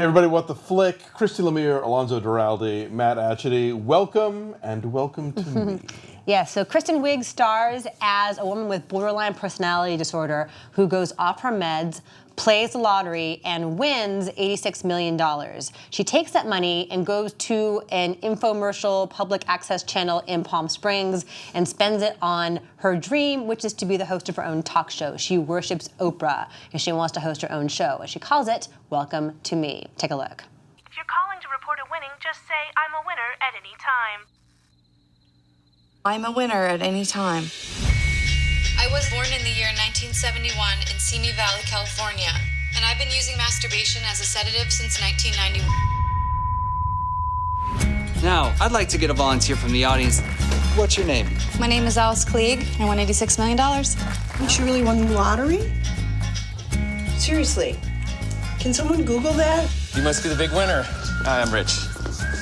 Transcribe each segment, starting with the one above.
Hey everybody, what the flick? Christy Lemire, Alonzo Duralde, Matt Atchity. Welcome and welcome to me. Yeah, so Kristen Wiig stars as a woman with borderline personality disorder who goes off her meds, plays the lottery, and wins $86 million. She takes that money and goes to an infomercial public access channel in Palm Springs and spends it on her dream, which is to be the host of her own talk show. She worships Oprah, and she wants to host her own show. And she calls it Welcome to Me. Take a look. If you're calling to report a winning, just say, I'm a winner at any time. I'm a winner at any time. I was born in the year 1971 in Simi Valley, California, and I've been using masturbation as a sedative since 1991. Now, I'd like to get a volunteer from the audience. What's your name? My name is Alice Klieg. I won $86 million. You really won the lottery? Seriously, can someone Google that? You must be the big winner. Hi, I'm Rich.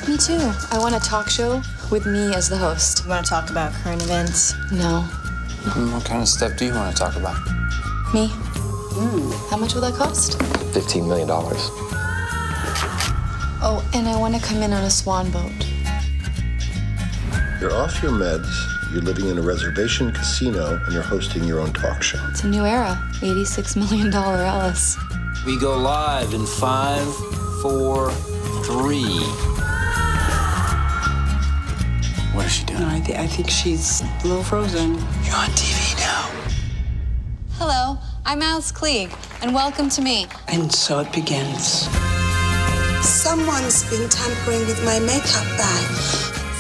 Me too. I want a talk show with me as the host. You want to talk about current events? No. What kind of stuff do you want to talk about? Me? How much will that cost? $15 million. Oh, and I want to come in on a swan boat. You're off your meds, you're living in a reservation casino, and you're hosting your own talk show. It's a new era. $86 million Alice. We go live in 5, 4, 3. What is she doing? No, I think she's a little frozen. You're on TV now. Hello, I'm Alice Klieg, and welcome to me. And so it begins. Someone's been tampering with my makeup bag.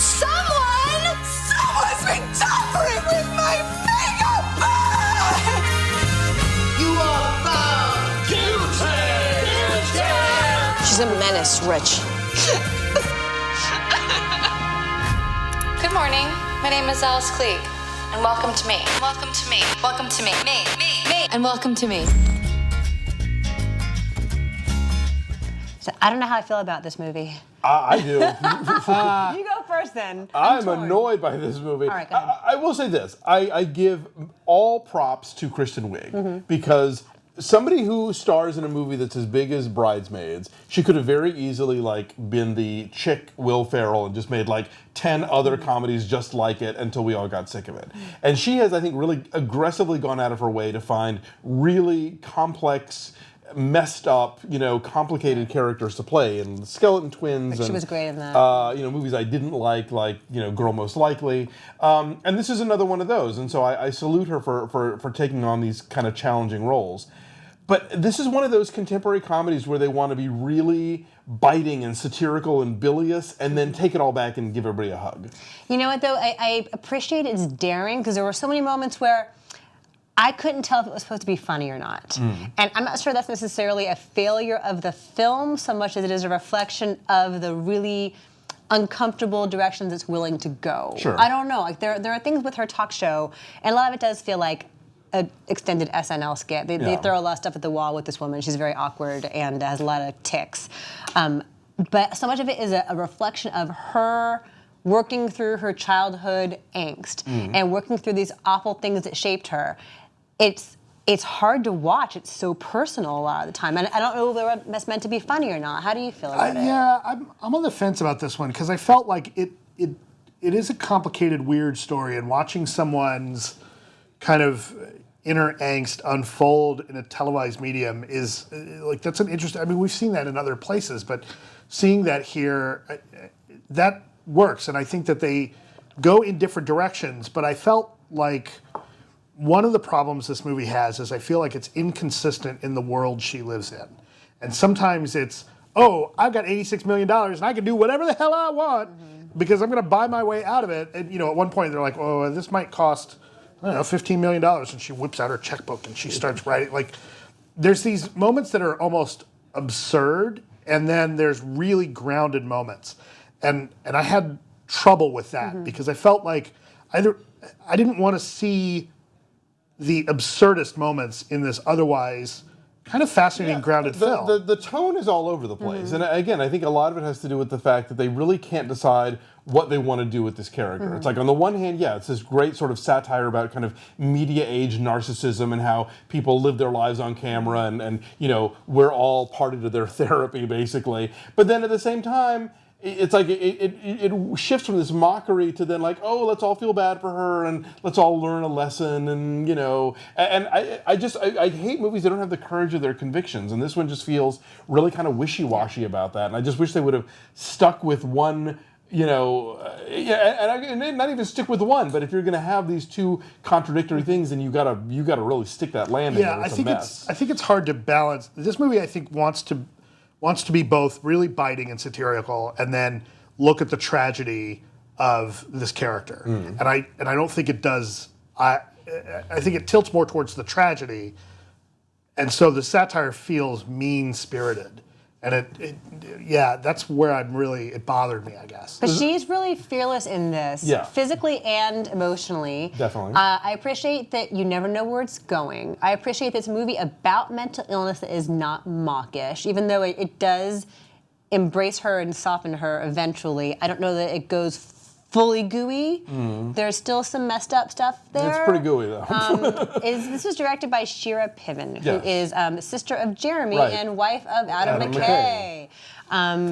Someone's been tampering with my makeup bag! You are found guilty! She's a menace, Rich. Good morning. My name is Alice Klieg, and welcome to me. Welcome to me. Welcome to me. Me. And welcome to me. So I don't know how I feel about this movie. I do. You go first then. I'm torn. annoyed by this movie. All right, go ahead. I will say this. I give all props to Kristen Wiig because somebody who stars in a movie that's as big as Bridesmaids, she could have very easily been the chick Will Ferrell and just made 10 other comedies just like it until we all got sick of it. And she has, I think, really aggressively gone out of her way to find really complex, messed up, complicated characters to play, and Skeleton Twins. She was great in that. Movies I didn't like Girl Most Likely. And this is another one of those. And so I salute her for taking on these kind of challenging roles. But this is one of those contemporary comedies where they want to be really biting and satirical and bilious and then take it all back and give everybody a hug. You know what, though? I appreciate its daring because there were so many moments where I couldn't tell if it was supposed to be funny or not. And I'm not sure that's necessarily a failure of the film so much as it is a reflection of the really uncomfortable directions it's willing to go. Sure. I don't know. There are things with her talk show, and a lot of it does feel like an extended SNL skit. They throw a lot of stuff at the wall with this woman. She's very awkward and has a lot of tics. But so much of it is a reflection of her working through her childhood angst and working through these awful things that shaped her. It's hard to watch. It's so personal a lot of the time. And I don't know whether it's meant to be funny or not. How do you feel about it? Yeah, I'm on the fence about this one because I felt like it is a complicated, weird story, and watching someone's kind of inner angst unfold in a televised medium is that's an interesting. I mean, we've seen that in other places, but seeing that here, that works, and I think that they go in different directions. But I felt like one of the problems this movie has is I feel like it's inconsistent in the world she lives in. And sometimes it's, oh, I've got $86 million and I can do whatever the hell I want because I'm going to buy my way out of it. And, at one point they're like, oh, this might cost, I don't know, $15 million. And she whips out her checkbook and she starts writing. There's these moments that are almost absurd, and then there's really grounded moments. And I had trouble with that because I felt like I didn't want to see the absurdist moments in this otherwise kind of fascinating, grounded film. The tone is all over the place. And again, I think a lot of it has to do with the fact that they really can't decide what they want to do with this character. It's like, on the one hand, yeah, it's this great sort of satire about kind of media age narcissism and how people live their lives on camera and you know, we're all party to their therapy, basically. But then at the same time, it's like it shifts from this mockery to then like, oh, let's all feel bad for her and let's all learn a lesson, and you know, and I hate movies that don't have the courage of their convictions, and this one just feels really kind of wishy-washy about that, and I just wish they would have stuck with one. You know, and not even stick with one, but if you're going to have these two contradictory things, then you gotta really stick that landing. Yeah, I think it's hard to balance. This movie, I think, wants to be both really biting and satirical, and then look at the tragedy of this character. And I don't think it does. I think it tilts more towards the tragedy, and so the satire feels mean-spirited. And that's where it bothered me, I guess. But she's really fearless in this, physically and emotionally. Definitely. I appreciate that you never know where it's going. I appreciate this movie about mental illness that is not mawkish, even though it does embrace her and soften her eventually. I don't know that it goes fully gooey. There's still some messed up stuff there. It's pretty gooey, though. This was directed by Shira Piven, who is sister of Jeremy and wife of Adam McKay.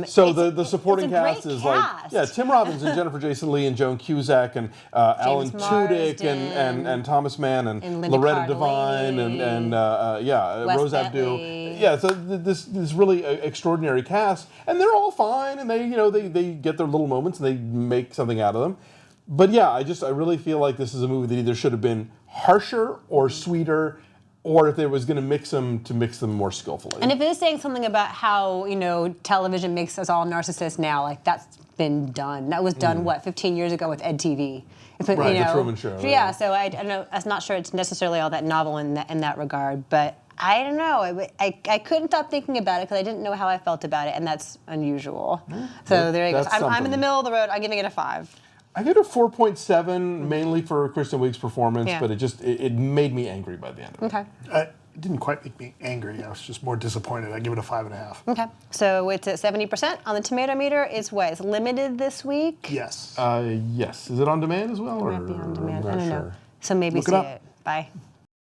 So the supporting cast is like Tim Robbins and Jennifer Jason Leigh and Joan Cusack and Alan Tudyk and Thomas Mann and Loretta Devine and Rose Abdul. Yeah, so this really extraordinary cast, and they're all fine, and they get their little moments and they make something out of them. But yeah, I really feel like this is a movie that either should have been harsher or sweeter, or if they was going to mix them more skillfully. And if it is saying something about how, television makes us all narcissists now, like that's been done. That was done, 15 years ago with EdTV. The Truman Show. Yeah, so I don't know, I'm not sure it's necessarily all that novel in that regard, but I don't know. I couldn't stop thinking about it because I didn't know how I felt about it, and that's unusual. So there you go. I'm in the middle of the road. I'm giving it a 5. I give it a 4.7, mainly for Kristen Wiig's performance, but it made me angry by the end of it. Okay. It didn't quite make me angry. I was just more disappointed. I give it a 5.5. Okay. So it's at 70% on the tomato meter. It's limited this week? Yes. Yes. Is it on demand as well? It might be on demand. I don't know. Sure. So maybe see it. Bye.